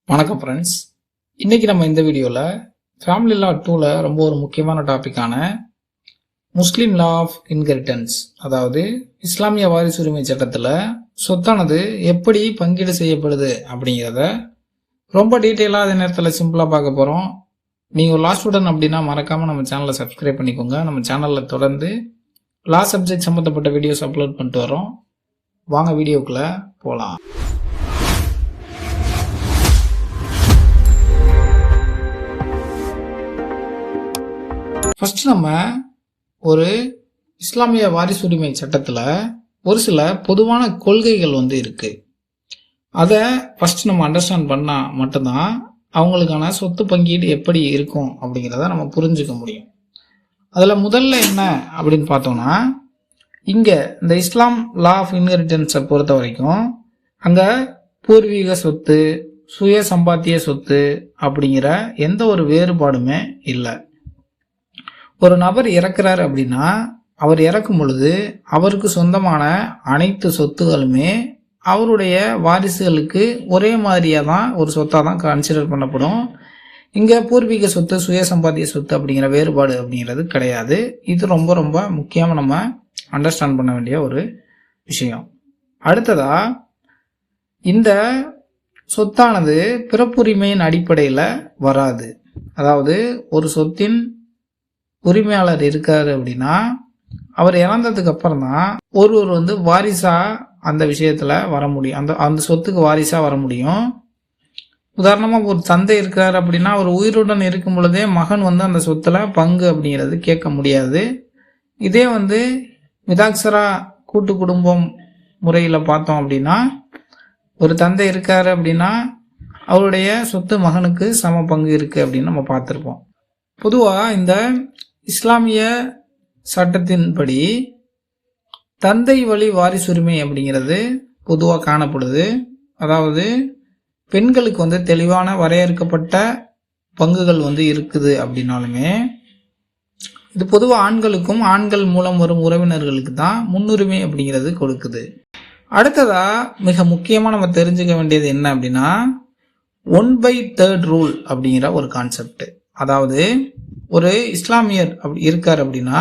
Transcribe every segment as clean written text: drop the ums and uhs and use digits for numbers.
வணக்கம் ஃப்ரெண்ட்ஸ். இன்னைக்கு நம்ம இந்த வீடியோவில் ஃபேமிலி லா 2ல ரொம்ப ஒரு முக்கியமான டாப்பிக்கான முஸ்லீம் லா ஆஃப் இன்ஹெரிட்டன்ஸ், அதாவது இஸ்லாமிய வாரிசுரிமை சட்டத்தில் சொத்தானது எப்படி பங்கீடு செய்யப்படுது அப்படிங்கிறத ரொம்ப டீட்டெயிலாக அதே நேரத்தில் சிம்பிளாக பார்க்க போகிறோம். நீங்கள் லா ஸ்டூடெண்ட் அப்படின்னா மறக்காமல் நம்ம சேனலை சப்ஸ்கிரைப் பண்ணிக்கோங்க. நம்ம சேனலில் தொடர்ந்து லா சப்ஜெக்ட் சம்மந்தப்பட்ட வீடியோஸ் அப்லோட் பண்ணிட்டு வரோம். வாங்க வீடியோக்குள்ளே போகலாம். ஃபர்ஸ்ட் நம்ம ஒரு இஸ்லாமிய வாரிசுரிமை சட்டத்தில் ஒரு சில பொதுவான கொள்கைகள் இருக்கு. அதை ஃபர்ஸ்ட் நம்ம அண்டர்ஸ்டாண்ட் பண்ணால் மட்டும்தான் அவங்களுக்கான சொத்து பங்கீடு எப்படி இருக்கும் அப்படிங்கிறத நம்ம புரிஞ்சுக்க முடியும். அதில் முதல்ல என்ன அப்படின்னு பார்த்தோம்னா, இங்கே இந்த இஸ்லாம் லா ஆஃப் இன்ஹெரிட்டன்ஸை பொறுத்த வரைக்கும் அங்கே பூர்வீக சொத்து, சுய சம்பாத்திய சொத்து அப்படிங்கிற எந்த ஒரு வேறுபாடுமே இல்லை. ஒரு நபர் இறக்குறாரு அப்படின்னா அவர் இறக்கும் பொழுது அவருக்கு சொந்தமான அனைத்து சொத்துகளுமே அவருடைய வாரிசுகளுக்கு ஒரே மாதிரியாக தான் ஒரு சொத்தாக தான் கன்சிடர் பண்ணப்படும். இங்கே பூர்வீக சொத்து, சுய சம்பாத்திய சொத்து அப்படிங்கிற வேறுபாடு அப்படிங்கிறது கிடையாது. இது ரொம்ப ரொம்ப முக்கியமாக நம்ம அண்டர்ஸ்டாண்ட் பண்ண வேண்டிய ஒரு விஷயம். அடுத்ததா, இந்த சொத்தானது பிறப்புரிமையின் அடிப்படையில் வராது. அதாவது ஒரு சொத்தின் உரிமையாளர் இருக்காரு அப்படின்னா அவர் இறந்ததுக்கு அப்புறம் தான் ஒருவர் வாரிசா அந்த விஷயத்துல வர முடியும், அந்த சொத்துக்கு வாரிசா வர முடியும். உதாரணமா ஒரு தந்தை இருக்காரு அப்படின்னா அவர் உயிருடன் இருக்கும் பொழுதே மகன் அந்த சொத்துல பங்கு அப்படிங்கிறது கேட்க முடியாது. இதே மிதாக்சரா கூட்டு குடும்பம் முறையில பார்த்தோம் அப்படின்னா ஒரு தந்தை இருக்காரு அப்படின்னா அவருடைய சொத்து மகனுக்கு சம பங்கு இருக்கு அப்படின்னு நம்ம பார்த்திருப்போம். பொதுவா இந்த இஸ்லாமிய சட்டத்தின்படி தந்தை வழி வாரிசுரிமை அப்படிங்கிறது பொதுவாக காணப்படுது. அதாவது பெண்களுக்கு தெளிவான வரையறுக்கப்பட்ட பங்குகள் இருக்குது அப்படின்னாலுமே இது பொதுவாக ஆண்களுக்கும் ஆண்கள் மூலம் வரும் உறவினர்களுக்கு தான் முன்னுரிமை அப்படிங்கிறது கொடுக்குது. அடுத்ததா மிக முக்கியமாக நம்ம தெரிஞ்சுக்க வேண்டியது என்ன அப்படின்னா 1/3 ரூல் அப்படிங்கிற ஒரு கான்செப்ட். அதாவது ஒரு இஸ்லாமியர் இருக்கார் அப்படின்னா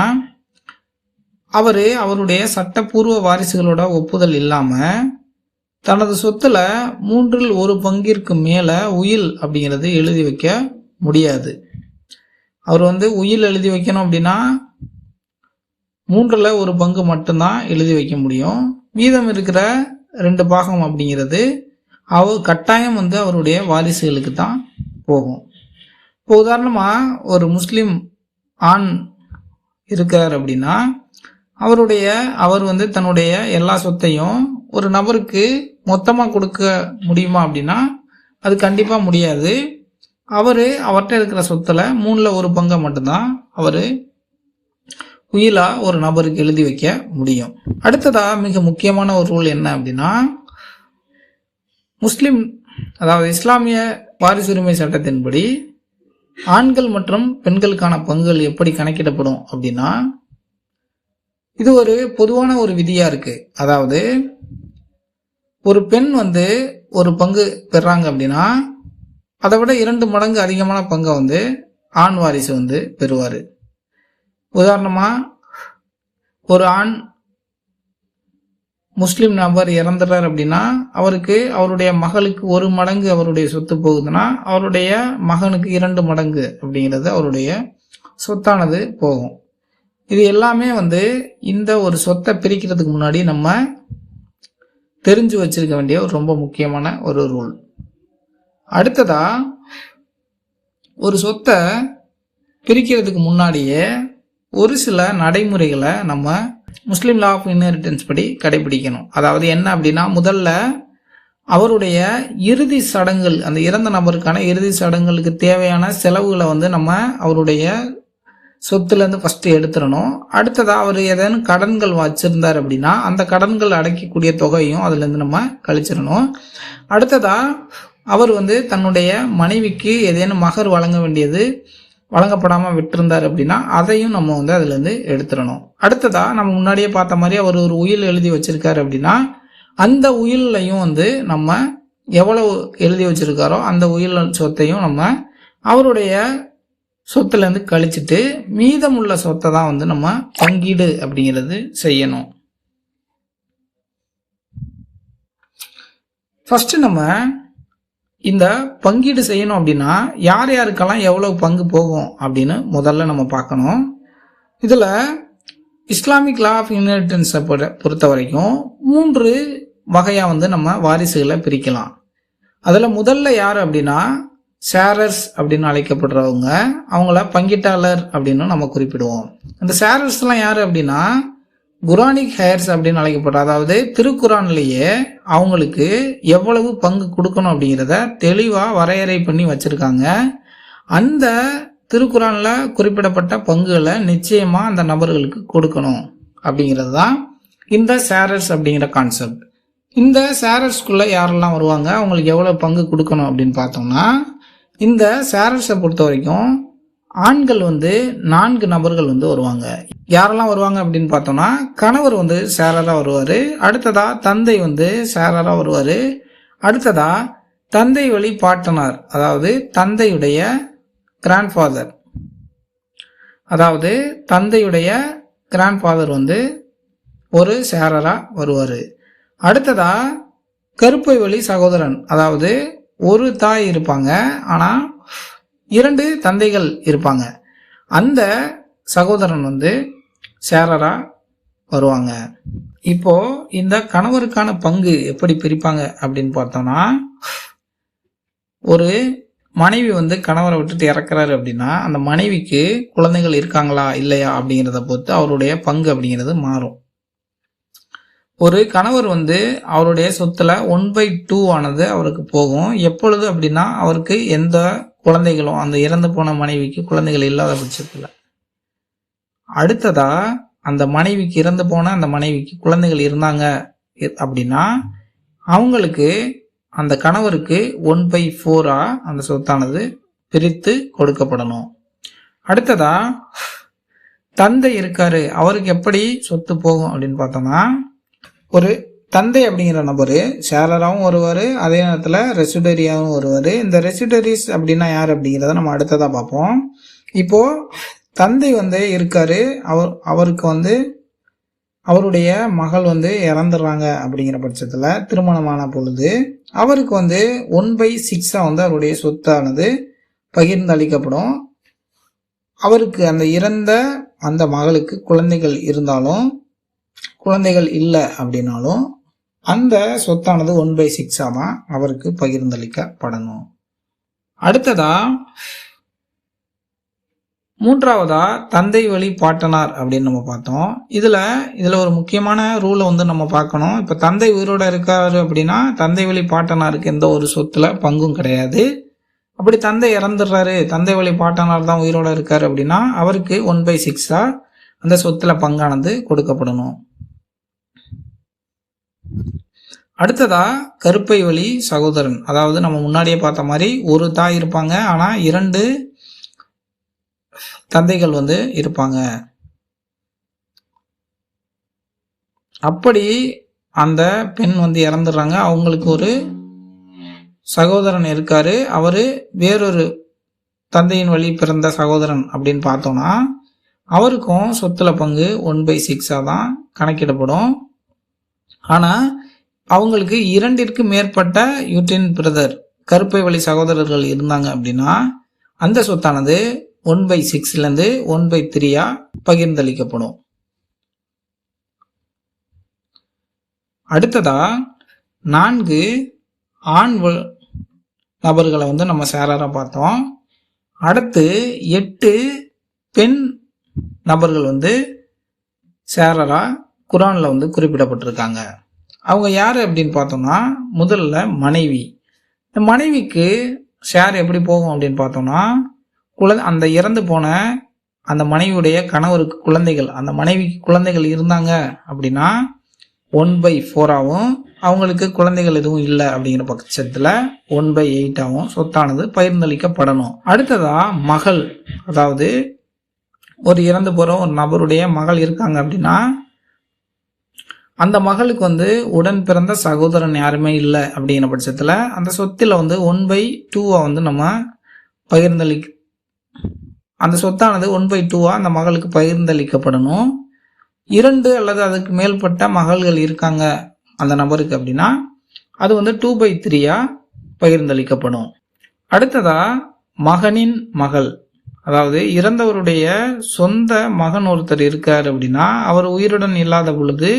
அவருடைய சட்டப்பூர்வ வாரிசுகளோட ஒப்புதல் இல்லாம தனது சொத்துல 1/3 பங்கிற்கு மேல உயில் அப்படிங்கிறது எழுதி வைக்க முடியாது. அவர் உயில் எழுதி வைக்கணும் அப்படின்னா 1/3 பங்கு மட்டும்தான் எழுதி வைக்க முடியும். மீதம் இருக்கிற 2 பாகம் அப்படிங்கிறது அவர் கட்டாயம் அவருடைய வாரிசுகளுக்கு தான் போகும். இப்போ உதாரணமா ஒரு முஸ்லிம் ஆண் இருக்கார் அப்படின்னா அவர் தன்னுடைய எல்லா சொத்தையும் ஒரு நபருக்கு மொத்தமா கொடுக்க முடியுமா அப்படின்னா அது கண்டிப்பா முடியாது. அவர்கிட்ட இருக்கிற சொத்துல 1/3 பங்கை மட்டும்தான் உயிலா ஒரு நபருக்கு எழுதி வைக்க முடியும். அடுத்ததா மிக முக்கியமான ஒரு ரூல் என்ன அப்படின்னா, முஸ்லிம் அதாவது இஸ்லாமிய வாரிசுரிமை சட்டத்தின்படி ஆண்கள் மற்றும் பெண்களுக்கான பங்குகள் எப்படி கணக்கிடப்படும் அப்படின்னா, இது ஒரு பொதுவான ஒரு விதியா இருக்கு. அதாவது ஒரு பெண் ஒரு பங்கு பெறாங்க அப்படின்னா அதை விட 2 மடங்கு அதிகமான பங்கை ஆண் வாரிசு பெறுவாரு. உதாரணமா ஒரு ஆண் முஸ்லிம் நபர் இறந்துறார் அப்படின்னா அவருக்கு அவருடைய மகளுக்கு 1 மடங்கு அவருடைய சொத்து போகுதுன்னா அவருடைய மகனுக்கு 2 மடங்கு அப்படிங்கிறது அவருடைய சொத்தானது போகும். இது எல்லாமே இந்த ஒரு சொத்தை பிரிக்கிறதுக்கு முன்னாடி நம்ம தெரிஞ்சு வச்சிருக்க வேண்டிய ஒரு ரொம்ப முக்கியமான ஒரு ரூல். அடுத்ததா, ஒரு சொத்தை பிரிக்கிறதுக்கு முன்னாடியே ஒரு சில நடைமுறைகளை நம்ம முஸ்லீம் லா ஆஃப் இன்ஹெரிட்டன்ஸ் படி கடைபிடிக்கணும். அதாவது என்ன அப்படின்னா, முதல்ல அவருடைய இறுதி சடங்குகள், அந்த இறந்த நபருக்கான இறுதி சடங்குகளுக்கு தேவையான செலவுகளை நம்ம அவருடைய சொத்துலேருந்து ஃபர்ஸ்ட் எடுத்துடணும். அடுத்ததா அவர் ஏதேனும் கடன்கள் வச்சிருந்தார் அப்படின்னா அந்த கடன்கள் அடைக்கக்கூடிய தொகையும் அதுலேருந்து நம்ம கழிச்சிடணும். அடுத்ததா அவர் தன்னுடைய மனைவிக்கு ஏதேனும் மகர் வழங்க வேண்டியது வழங்கப்படாம விட்டிருந்தார் அப்படின்னா அதையும் நம்ம அதுல இருந்து எடுத்துடணும். அடுத்ததா நம்ம முன்னாடியே பார்த்த மாதிரி அவர் ஒரு உயில் எழுதி வச்சிருக்காரு அப்படின்னா அந்த உயிலையும் நம்ம எவ்வளவு எழுதி வச்சிருக்காரோ அந்த உயிர் சொத்தையும் நம்ம அவருடைய சொத்துலேருந்து கழிச்சிட்டு மீதமுள்ள சொத்தை தான் வந்து நம்ம பங்கீடு அப்படிங்கிறது செய்யணும். ஃபர்ஸ்ட் நம்ம இந்த பங்கீடு செய்யணும் அப்படின்னா யார் யாருக்கெல்லாம் எவ்வளவு பங்கு போகும் அப்படின்னு முதல்ல நம்ம பார்க்கணும். இதில் இஸ்லாமிக் லா ஆஃப் இன்ஹெரிட்டன்ஸை பொறுத்த வரைக்கும் 3 வகையாக வந்து நம்ம வாரிசுகளை பிரிக்கலாம். அதில் முதல்ல யார் அப்படின்னா ஷேரர்ஸ் அப்படின்னு அழைக்கப்படுறவங்க, அவங்கள பங்கீட்டாளர் அப்படின்னு நம்ம குறிப்பிடுவோம். இந்த ஷேரர்ஸ்லாம் யார் அப்படின்னா குரானிக் ஹேர்ஸ் அப்படின்னு அழைக்கப்படுற, அதாவது திருக்குரான்லேயே அவங்களுக்கு எவ்வளவு பங்கு கொடுக்கணும் அப்படிங்கிறத தெளிவாக வரையறை பண்ணி வச்சுருக்காங்க. அந்த திருக்குரான்ல குறிப்பிடப்பட்ட பங்குகளை நிச்சயமாக அந்த நபர்களுக்கு கொடுக்கணும் அப்படிங்கிறது தான் இந்த ஷேரர்ஸ் அப்படிங்கிற கான்செப்ட். இந்த ஷேரர்ஸ்குள்ளே யாரெல்லாம் வருவாங்க, அவங்களுக்கு எவ்வளோ பங்கு கொடுக்கணும் அப்படின்னு பார்த்தோம்னா இந்த ஷேரர்ஸை பொறுத்த வரைக்கும் ஆண்கள் வந்து 4 நபர்கள் வந்து வருவாங்க. யாரெல்லாம் வருவாங்க அப்படின்னு பார்த்தோம்னா கணவர் வந்து ஷேரராக வருவார், அடுத்ததா தந்தை வந்து ஷேரராக வருவார், அடுத்ததா தந்தை வழி பாட்டனார், அதாவது தந்தையுடைய கிராண்ட்ஃபாதர், அதாவது தந்தையுடைய கிராண்ட்ஃபாதர் வந்து ஒரு ஷேரராக வருவார். அடுத்ததா கருப்பை வழி சகோதரன், அதாவது ஒரு தாய் இருப்பாங்க ஆனால் 2 தந்தைகள் இருப்பாங்க, அந்த சகோதரன் வந்து ஷேரரா வருவாங்க. இப்போ இந்த கணவருக்கான பங்கு எப்படி பிரிப்பாங்க அப்படின்னு பார்த்தோம்னா, ஒரு மனைவி வந்து கணவரை விட்டுட்டு இறக்குறாரு அப்படின்னா அந்த மனைவிக்கு குழந்தைகள் இருக்காங்களா இல்லையா அப்படிங்கிறத பொறுத்து அவருடைய பங்கு அப்படிங்கிறது மாறும். ஒரு கணவர் வந்து அவருடைய சொத்துல 1/2 ஆனது அவருக்கு போகும். எப்பொழுது அப்படின்னா அவருக்கு எந்த குழந்தைகளும், அந்த இறந்து போன மனைவிக்கு குழந்தைகள் இல்லாத பட்சத்தில். அடுத்ததா அந்த மனைவிக்கு இறந்து போன அந்த மனைவிக்கு குழந்தைகள் இருந்தாங்க அப்படின்னா அவங்களுக்கு அந்த கணவருக்கு 1/4 அந்த சொத்தானது பிரித்து கொடுக்கப்படணும். அடுத்ததா தந்தை இருக்காரு, அவருக்கு எப்படி சொத்து போகும் அப்படின்னு பார்த்தோம்னா, ஒரு தந்தை அப்படிங்கிற நபர் ஷேரராகவும் வருவார், அதே நேரத்தில் ரெசிடரியாகவும் வருவார். இந்த ரெசிடரிஸ் அப்படின்னா யார் அப்படிங்கிறத நம்ம அடுத்ததாக பார்ப்போம். இப்போது தந்தை வந்து இருக்காரு, அவருக்கு வந்து அவருடைய மகள் வந்து இறந்துடுறாங்க அப்படிங்கிற பட்சத்தில் திருமணமான பொழுது அவருக்கு வந்து 1/6 வந்து அவருடைய சொத்தானது பகிர்ந்தளிக்கப்படும். அவருக்கு அந்த இறந்த அந்த மகளுக்கு குழந்தைகள் இருந்தாலும் குழந்தைகள் இல்லை அப்படின்னாலும் அந்த சொத்தானது 1/6 தான் அவருக்கு பகிர்ந்தளிக்கப்படணும். அடுத்ததா மூன்றாவதா தந்தை வழி பாட்டனார் அப்படின்னு நம்ம பார்த்தோம். இதுல ஒரு முக்கியமான ரூலை வந்து நம்ம பார்க்கணும். இப்ப தந்தை உயிரோட இருக்காரு அப்படின்னா தந்தை வழி பாட்டனாருக்கு எந்த ஒரு சொத்துல பங்கும் கிடையாது. அப்படி தந்தை இறந்துடுறாரு, தந்தை வழி பாட்டனார் தான் உயிரோட இருக்காரு அப்படின்னா அவருக்கு 1/6 அந்த சொத்துல பங்கானது கொடுக்கப்படணும். அடுத்ததா கருப்பை வழி சகோதரன், அதாவது நம்ம முன்னாடியே பார்த்த மாதிரி ஒரு தாய் இருப்பாங்க ஆனா 2 தந்தைகள் வந்து இருப்பாங்க. அப்படி அந்த பெண் வந்து இறந்துடுறாங்க, அவங்களுக்கு ஒரு சகோதரன் இருக்காரு, அவரு வேறொரு தந்தையின் வழி பிறந்த சகோதரன் அப்படின்னு பார்த்தோம்னா அவருக்கும் சொத்துல பங்கு 1/6 தான் கணக்கிடப்படும். ஆனா அவங்களுக்கு 2ற்கு மேற்பட்ட யூட்ரின் பிரதர் கருப்பை வழி சகோதரர்கள் இருந்தாங்க அப்படின்னா அந்த சொத்தானது 1/6 1/3 பகிர்ந்தளிக்கப்படும். அடுத்ததா 4 ஆண் நபர்களை வந்து நம்ம ஷேரரா பார்த்தோம். அடுத்து 8 பெண் நபர்கள் வந்து ஷேரரா குரான்ல வந்து குறிப்பிடப்பட்டிருக்காங்க. அவங்க யாரு அப்படின்னு பார்த்தோம்னா, முதல்ல மனைவி. இந்த மனைவிக்கு ஷேர் எப்படி போகும் அப்படின்னு பார்த்தோம்னா, அந்த இறந்து போன அந்த மனைவியுடைய கணவருக்கு குழந்தைகள், அந்த மனைவிக்கு குழந்தைகள் இருந்தாங்க அப்படின்னா 1/4 அவங்களுக்கு குழந்தைகள் எதுவும் இல்லை அப்படிங்கிற பட்சத்துல 1/8 சொத்தானது பகிர்ந்தளிக்கப்படணும். அடுத்ததா மகள், அதாவது ஒரு இறந்து போற ஒரு நபருடைய மகள் இருக்காங்க அப்படின்னா அந்த மகளுக்கு வந்து உடன் பிறந்த சகோதரன் யாருமே இல்லை அப்படிங்கிற பட்சத்தில் அந்த சொத்தில் வந்து 1/2 வந்து நம்ம அந்த சொத்தானது 1/2 அந்த மகளுக்கு பகிர்ந்தளிக்கப்படணும். 2 அல்லது அதுக்கு மேற்பட்ட மகள்கள் இருக்காங்க அந்த நபருக்கு அப்படின்னா அது வந்து 2/3 பகிர்ந்தளிக்கப்படும். அடுத்ததா மகனின் மகள், அதாவது இறந்தவருடைய சொந்த மகன் ஒருத்தர் இருக்கார் அப்படின்னா அவர் உயிருடன் இல்லாத பொழுது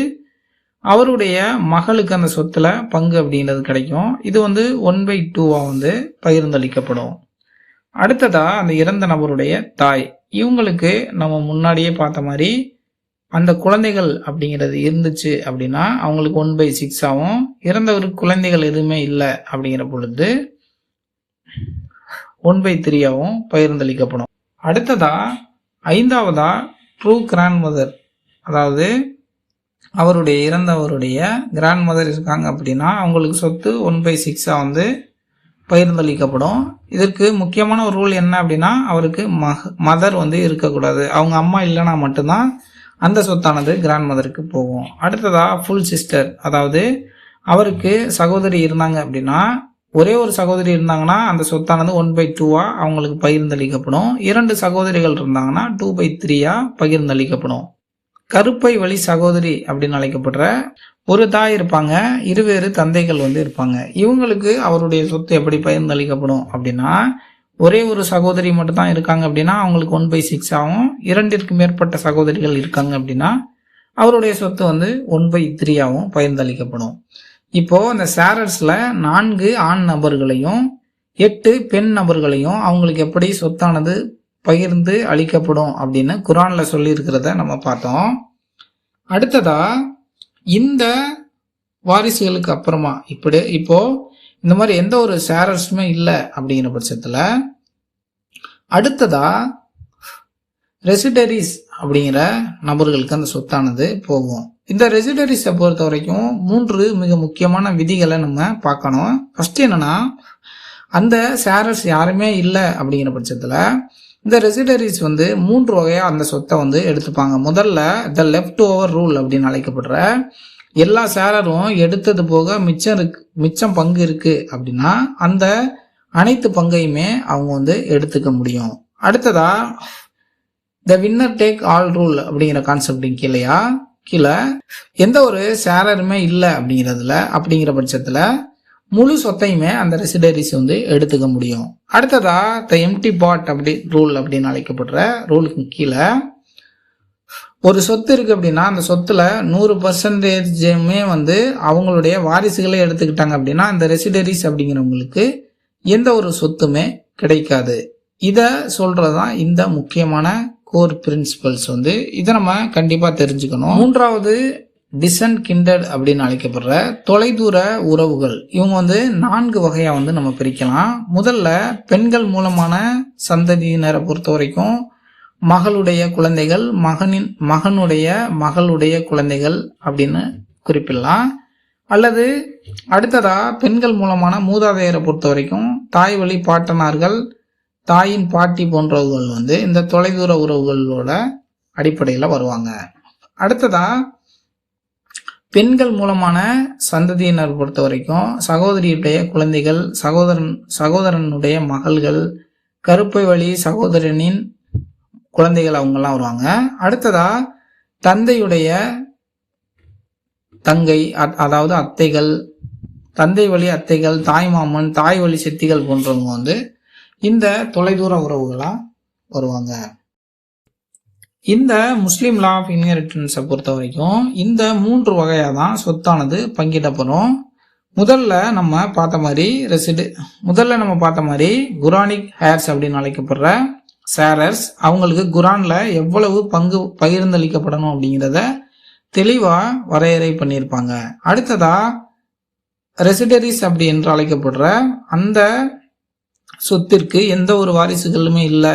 அவருடைய மகளுக்கு அந்த சொத்துல பங்கு அப்படிங்கிறது கிடைக்கும். இது வந்து 1/2 வந்து பகிர்ந்தளிக்கப்படும். அடுத்ததா அந்த இறந்த நபருடைய தாய், இவங்களுக்கு நம்ம முன்னாடியே பார்த்த மாதிரி அந்த குழந்தைகள் அப்படிங்கிறது இருந்துச்சு அப்படின்னா அவங்களுக்கு 1/6 ஆகும். இறந்தவருக்கு குழந்தைகள் எதுவுமே இல்லை அப்படிங்கிற பொழுது 1/3 பகிர்ந்தளிக்கப்படும். அடுத்ததா 5வதா ட்ரூ கிராண்ட் மதர், அதாவது அவருடைய இறந்தவருடைய கிராண்ட் மதர் இருக்காங்க அப்படின்னா அவங்களுக்கு சொத்து 1/6 வந்து பகிர்ந்தளிக்கப்படும். இதற்கு முக்கியமான ஒரு ரூல் என்ன அப்படின்னா அவருக்கு மதர் வந்து இருக்கக்கூடாது. அவங்க அம்மா இல்லைன்னா மட்டும்தான் அந்த சொத்தானது கிராண்ட் மதருக்கு போகும். அடுத்ததா ஃபுல் சிஸ்டர், அதாவது அவருக்கு சகோதரி இருந்தாங்க அப்படின்னா ஒரே ஒரு சகோதரி இருந்தாங்கன்னா அந்த சொத்தானது 1/2 அவங்களுக்கு பகிர்ந்தளிக்கப்படும். 2 சகோதரிகள் இருந்தாங்கன்னா 2/3 பகிர்ந்தளிக்கப்படும். கருப்பை வழி சகோதரி அப்படின்னு அழைக்கப்படுற ஒரு தாய் இருப்பாங்க, இருவேறு தந்தைகள் வந்து இருப்பாங்க. இவங்களுக்கு அவருடைய சொத்து எப்படி பகிர்ந்தளிக்கப்படும் அப்படின்னா ஒரே ஒரு சகோதரி மட்டும் தான் இருக்காங்க அப்படின்னா அவங்களுக்கு 1/6 ஆகும். 2ற்கு மேற்பட்ட சகோதரிகள் இருக்காங்க அப்படின்னா அவருடைய சொத்து வந்து 1/3 பகிர்ந்தளிக்கப்படும். இப்போ அந்த ஷேரர்ஸ்ல 4 ஆண் நபர்களையும் 8 பெண் நபர்களையும் அவங்களுக்கு எப்படி சொத்தானது பகிர்ந்து அளிக்கப்படும் அப்படின்னு குரான்ல சொல்லி இருக்கிறத நம்ம பார்த்தோம். அடுத்ததா இந்த வாரிசுகளுக்கு அப்புறமா இப்போ இந்த மாதிரி எந்த ஒரு ஷேரர்ஸுமே இல்லை அப்படிங்கிற பட்சத்துல அடுத்ததா ரெசிடரிஸ் அப்படிங்கிற நபர்களுக்கு அந்த சொத்தானது போகும். இந்த ரெசிடரிஸை பொறுத்த வரைக்கும் 3 மிக முக்கியமான விதிகளை நம்ம பார்க்கணும். ஃபர்ஸ்ட் என்னன்னா அந்த ஷேரர்ஸ் யாருமே இல்லை அப்படிங்கிற பட்சத்துல இந்த ரெசிடரிஸ் வந்து 3 வகையா அந்த சொத்தை வந்து எடுத்துப்பாங்க. முதல்ல த லெஃப்ட் ஓவர் ரூல் அப்படின்னு அழைக்கப்படுற எல்லா ஷேரரும் எடுத்தது போக மிச்சம் பங்கு இருக்கு அப்படின்னா அந்த அனைத்து பங்கையுமே அவங்க வந்து எடுத்துக்க முடியும். அடுத்ததா the winner take all rule அப்படிங்கிற கான்செப்டின் கீழே எந்த ஒரு ஷேரருமே இல்லை அப்படிங்கிற பட்சத்துல முழு சொத்தையுமே அந்த ரெசிடரிஸ் வந்து எடுத்துக்க முடியும். அடுத்ததா த எம்டி பாட் ரூல் அப்படின்னு அழைக்கப்படுற ரூலுக்கு கீழே ஒரு சொத்து இருக்கு அப்படின்னா அந்த சொத்துல 100% வந்து அவங்களுடைய வாரிசுகளே எடுத்துக்கிட்டாங்க அப்படின்னா அந்த ரெசிடரிஸ் அப்படிங்கிறவங்களுக்கு எந்த ஒரு சொத்துமே கிடைக்காது. இத சொல்றதுதான் இந்த முக்கியமான கோர் பிரின்சிபல்ஸ் வந்து இதை நம்ம கண்டிப்பா தெரிஞ்சுக்கணும். 3வது டிசன்ட் கிண்டட் அப்படின்னு அழைக்கப்படுற தொலைதூர உறவுகள். இவங்க வந்து 4 வகையா வந்து நம்ம பிரிக்கலாம். முதல்ல பெண்கள் மூலமான சந்ததியினரை பொறுத்த வரைக்கும் மகளுடைய குழந்தைகள், மகனுடைய மகளுடைய குழந்தைகள் அப்படின்னு குறிப்பிடலாம். அல்லது அடுத்ததா பெண்கள் மூலமான மூதாதையரை பொறுத்த வரைக்கும் தாய் வழி பாட்டனார்கள், தாயின் பாட்டி போன்றவர்கள் வந்து இந்த தொலைதூர உறவுகளோட அடிப்படையில் வருவாங்க. அடுத்ததா பெண்கள் மூலமான சந்ததியினர் பொறுத்த வரைக்கும் சகோதரியுடைய குழந்தைகள், சகோதரனுடைய மகள்கள், கருப்பை வழி சகோதரனின் குழந்தைகள் அவங்கெல்லாம் வருவாங்க. அடுத்ததா தந்தையுடைய தங்கை, அதாவது அத்தைகள், தந்தை வழி அத்தைகள், தாய் மாமன், தாய் வழி சித்திகள் போன்றவங்க வந்து இந்த தொலைதூர உறவுகளா வருவாங்க. இந்த முஸ்லீம் லா ஆஃப் இன்ஹெரிட்டன்ஸை பொறுத்த வரைக்கும் இந்த 3 வகையா தான் சொத்தானது பங்கிடப்படும். முதல்ல நம்ம பார்த்த மாதிரி குரானிக் ஹேர்ஸ் அப்படின்னு அழைக்கப்படுற ஷேரர்ஸ், அவங்களுக்கு குரான்ல எவ்வளவு பங்கு பகிர்ந்தளிக்கப்படணும் அப்படிங்கிறத தெளிவா வரையறை பண்ணியிருப்பாங்க. அடுத்ததா ரெசிடரிஸ் அப்படி என்று அழைக்கப்படுற அந்த சொத்திற்கு எந்த ஒரு வாரிசுகளுமே இல்லை,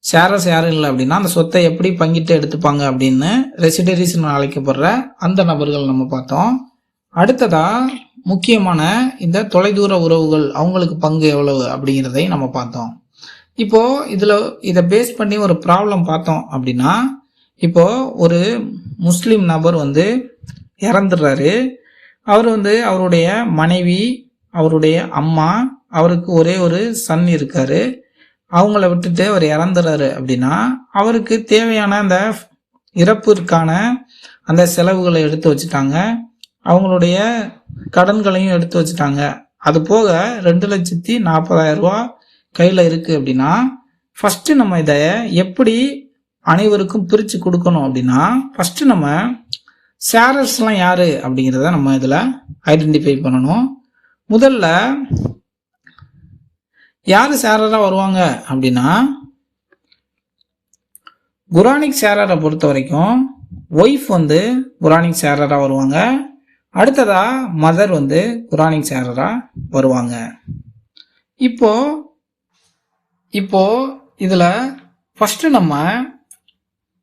ஷேரர்ஸ் யாரும் இல்லை அப்படின்னா அந்த சொத்தை எப்படி பங்கிட்டு எடுத்துப்பாங்க அப்படின்னு ரெசிடரிஸ் அழைக்கப்படுற அந்த நபர்கள் நம்ம பார்த்தோம். அடுத்ததா முக்கியமான இந்த தொலைதூர உறவுகள், அவங்களுக்கு பங்கு எவ்வளவு அப்படிங்கிறதை நம்ம பார்த்தோம். இப்போ இதை பேஸ் பண்ணி ஒரு ப்ராப்ளம் பார்த்தோம் அப்படின்னா, இப்போ ஒரு முஸ்லீம் நபர் வந்து இறந்துடுறாரு. அவர் வந்து அவருடைய மனைவி, அவருடைய அம்மா, அவருக்கு ஒரே ஒரு சன் இருக்காரு. அவங்கள விட்டுட்டு அவர் இறந்துறாரு அப்படின்னா அவருக்கு தேவையான அந்த இறப்பிற்கான அந்த செலவுகளை எடுத்து வச்சுட்டாங்க, அவங்களுடைய கடன்களையும் எடுத்து வச்சுட்டாங்க. அது போக 2,40,000 ரூபாய் கையில் இருக்கு அப்படின்னா ஃபர்ஸ்ட் நம்ம இதை எப்படி அனைவருக்கும் பிரித்து கொடுக்கணும் அப்படின்னா ஃபர்ஸ்ட் நம்ம ஷேரர்ஸ்லாம் யாரு அப்படிங்கிறத நம்ம இதில் ஐடென்டிஃபை பண்ணணும். முதல்ல யாரு ஷேரராக வருவாங்க அப்படின்னா குரானிக் ஷேரரை பொறுத்த வரைக்கும் ஒய்ஃப் வந்து குரானிக் ஷேரராக வருவாங்க. அடுத்ததா மதர் வந்து குரானிக் ஷேரராக வருவாங்க. இப்போ இதில் ஃபர்ஸ்ட் நம்ம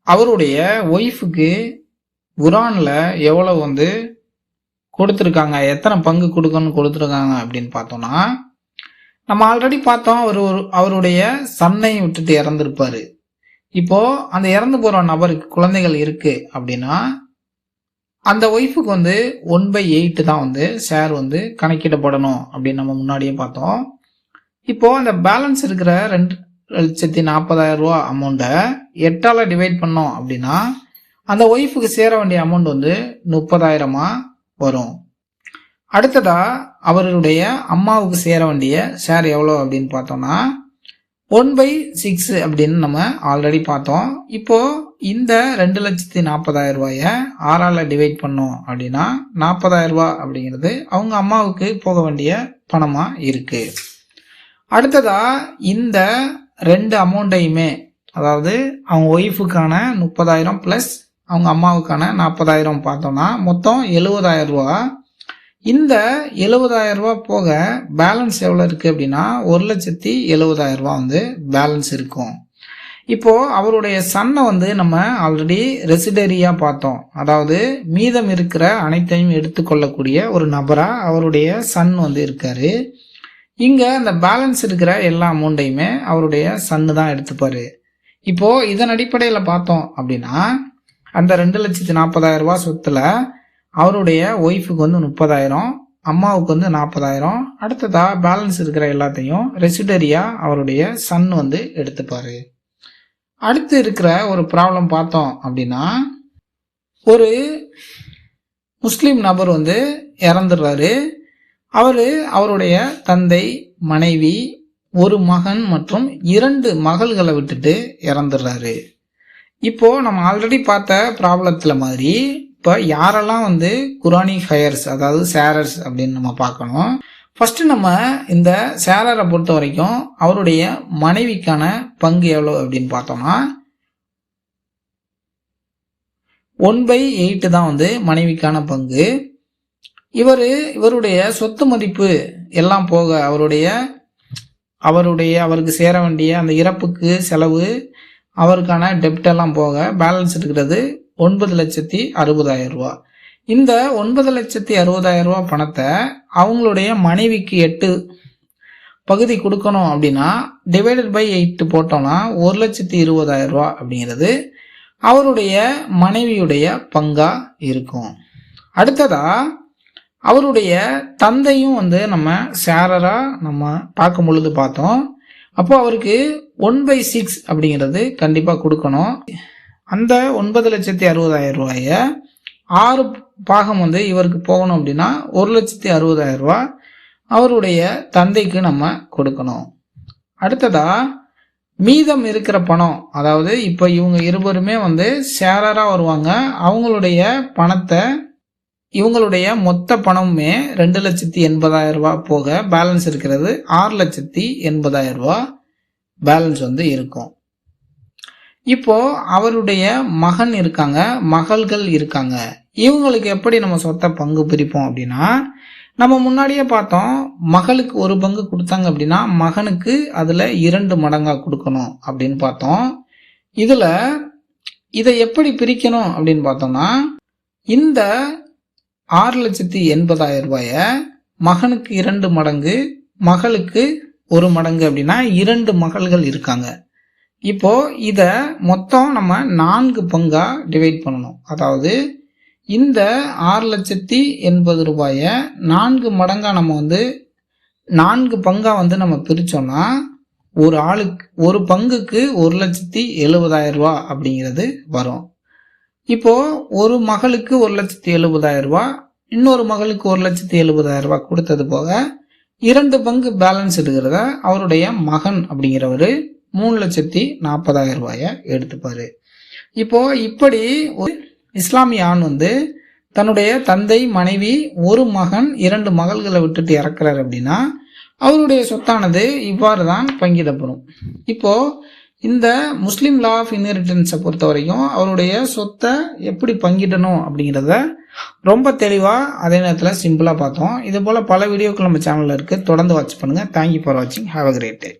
அவருடைய ஒய்ஃபுக்கு குரானில் எவ்வளோ வந்து கொடுத்துருக்காங்க, எத்தனை பங்கு கொடுக்கணும்னு கொடுத்துருக்காங்க அப்படின்னு பார்த்தோம்னா நம்ம ஆல்ரெடி பார்த்தோம் அவருடைய சன்னை விட்டுட்டு இறந்துருப்பாரு. இப்போ அந்த இறந்து போற நபருக்கு குழந்தைகள் இருக்கு அப்படின்னா அந்த ஒய்ஃபுக்கு வந்து 1/8 தான் வந்து ஷேர் வந்து கணக்கிடப்படணும் அப்படின்னு நம்ம முன்னாடியே பார்த்தோம். இப்போ அந்த பேலன்ஸ் இருக்கிற 2,40,000 ரூபா அமௌண்ட்டை 8ஆல டிவைட் பண்ணோம் அப்படின்னா அந்த ஒய்ஃபுக்கு சேர வேண்டிய அமௌண்ட் வந்து 30,000 வரும். அடுத்ததா அவருடைய அம்மாவுக்கு சேர வேண்டிய ஷேர் எவ்வளோ அப்படின்னு பார்த்தோம்னா 1/6 அப்படின்னு நம்ம ஆல்ரெடி பார்த்தோம். இப்போ இந்த 2,40,000 ரூபாயை 6ஆல டிவைட் பண்ணோம் அப்படின்னா 40,000 ரூபாய் அப்படிங்கிறது அவங்க அம்மாவுக்கு போக வேண்டிய பணமா இருக்கு. அடுத்ததா இந்த 2 அமௌண்ட்டையுமே, அதாவது அவங்க ஒய்ஃபுக்கான 30,000 பிளஸ் அவங்க அம்மாவுக்கான 40,000 பார்த்தோம்னா மொத்தம் 70,000 ரூபா. இந்த 70,000 ரூபா போக பேலன்ஸ் எவ்வளோ இருக்குது அப்படின்னா 1,70,000 ரூபா வந்து பேலன்ஸ் இருக்கும். இப்போ அவருடைய சன்னை வந்து நம்ம ஆல்ரெடி ரெசிடரியாக பார்த்தோம், அதாவது மீதம் இருக்கிற அனைத்தையும் எடுத்துக்கொள்ளக்கூடிய ஒரு நபராக அவருடைய சன் வந்து இருக்காரு. இங்கே இந்த பேலன்ஸ் இருக்கிற எல்லா அமௌண்ட்டையுமே அவருடைய சன்னு தான் எடுத்துப்பாரு. இப்போ இதன் அடிப்படையில் பார்த்தோம் அப்படின்னா அந்த 2,40,000 ரூபா சொத்துல அவருடைய ஒய்ஃபுக்கு வந்து 30,000, அம்மாவுக்கு வந்து 40,000, அடுத்ததா பேலன்ஸ் இருக்கிற எல்லாத்தையும் ரெசிடரியா அவருடைய சன் வந்து எடுத்துப்பாரு. அடுத்து இருக்கிற ஒரு ப்ராப்ளம் பார்த்தோம் அப்படின்னா ஒரு முஸ்லீம் நபர் வந்து இறந்துடுறாரு. அவருடைய தந்தை, மனைவி, ஒரு மகன் மற்றும் 2 மகள்களை விட்டுட்டு இறந்துடுறாரு. இப்போ நம்ம ஆல்ரெடி பார்த்த ப்ராப்ளத்துல மாதிரி இப்போ யாரெல்லாம் வந்து குரானிக் ஹையர்ஸ், அதாவது ஷேரர்ஸ் அப்படின்னு நம்ம பார்க்கணும். ஃபர்ஸ்ட் நம்ம இந்த ஷேரரை பொறுத்த வரைக்கும் அவருடைய மனைவிக்கான பங்கு எவ்வளோ அப்படின்னு பார்த்தோம்னா 1/8 தான் வந்து மனைவிக்கான பங்கு. இவருடைய சொத்து மதிப்பு எல்லாம் போக அவருக்கு சேர வேண்டிய அந்த இறப்புக்கு செலவு, அவருக்கான டெப்ட் எல்லாம் போக பேலன்ஸ் இருக்கிறது 9,60,000 ரூபா. இந்த 9,60,000 ரூபா பணத்தை அவங்களுடைய மனைவிக்கு 8 பகுதி கொடுக்கணும் அப்படின்னா டிவைடட் பை 8 போட்டோம்னா 1,20,000 ரூபா அப்படிங்கிறது அவருடைய மனைவியுடைய பங்கா இருக்கும். அடுத்ததா அவருடைய தந்தையும் வந்து நம்ம ஷேரரா நம்ம பார்க்கும் பொழுது பார்த்தோம். அப்போ அவருக்கு 1/6 அப்படிங்கிறது கண்டிப்பா கொடுக்கணும். அந்த 9,60,000 ரூபாய 6 பாகம் வந்து இவருக்கு போகணும் அப்படின்னா 1,60,000 ரூபா அவருடைய தந்தைக்கு நம்ம கொடுக்கணும். அடுத்ததா மீதம் இருக்கிற பணம், அதாவது இப்போ இவங்க இருவருமே வந்து ஷேரரா வருவாங்க. அவங்களுடைய பணத்தை, இவங்களுடைய மொத்த பணமுமே 2,80,000 ரூபா போக பேலன்ஸ் இருக்கிறது 6,80,000 ரூபா பேலன்ஸ் வந்து இருக்கும். இப்போ அவருடைய மகன் இருக்காங்க, மகள்கள் இருக்காங்க. இவங்களுக்கு எப்படி நம்ம சொத்தை பங்கு பிரிப்போம் அப்படின்னா நம்ம முன்னாடியே பார்த்தோம், மகளுக்கு 1 பங்கு கொடுத்தாங்க அப்படின்னா மகனுக்கு அதுல 2 மடங்கா கொடுக்கணும் அப்படின்னு பார்த்தோம். இதை எப்படி பிரிக்கணும் அப்படின்னு பார்த்தோம்னா இந்த 6,80,000 ரூபாய மகனுக்கு 2 மடங்கு, மகளுக்கு 1 மடங்கு அப்படின்னா 2 மகள்கள் இருக்காங்க. இப்போ இத மொத்தம் நம்ம 4 பங்கா டிவைட் பண்ணணும். அதாவது இந்த 6,80,000 ரூபாயை 4 மடங்கா நம்ம வந்து 4 பங்கா வந்து நம்ம பிரிச்சோம்னா ஒரு ஆளுக்கு ஒரு பங்குக்கு 1,70,000 ரூபா அப்படிங்கிறது வரும். இப்போ ஒரு மகளுக்கு 1,70,000 ரூபா, இன்னொரு மகளுக்கு 1,70,000 ரூபா கொடுத்தது போக 2 பங்கு பேலன்ஸ் இருக்கிறத அவருடைய மகன் அப்படிங்கிறவரு 3,40,000 ரூபாய எடுத்துப்பாரு. இப்போ இப்படி ஒரு இஸ்லாமிய ஆண் வந்து தன்னுடைய தந்தை, மனைவி, ஒரு மகன், 2 மகள்களை விட்டுட்டு இறக்குறாரு அப்படின்னா அவருடைய சொத்தானது இவ்வாறு தான் பங்கிடப்படும். இப்போ இந்த முஸ்லீம் லா ஆஃப் இன்ஹெரிட்டன்ஸை பொறுத்த வரைக்கும் அவருடைய சொத்தை எப்படி பங்கிடணும் அப்படிங்கிறத ரொம்ப தெளிவாக அதே நேரத்தில் சிம்பிளாக பார்த்தோம். இது போல் பல வீடியோக்கள் நம்ம சேனலில் இருக்குது. தொடர்ந்து வாட்ச் பண்ணுங்கள். தேங்க்யூ ஃபார் வாட்சிங். Have a great day.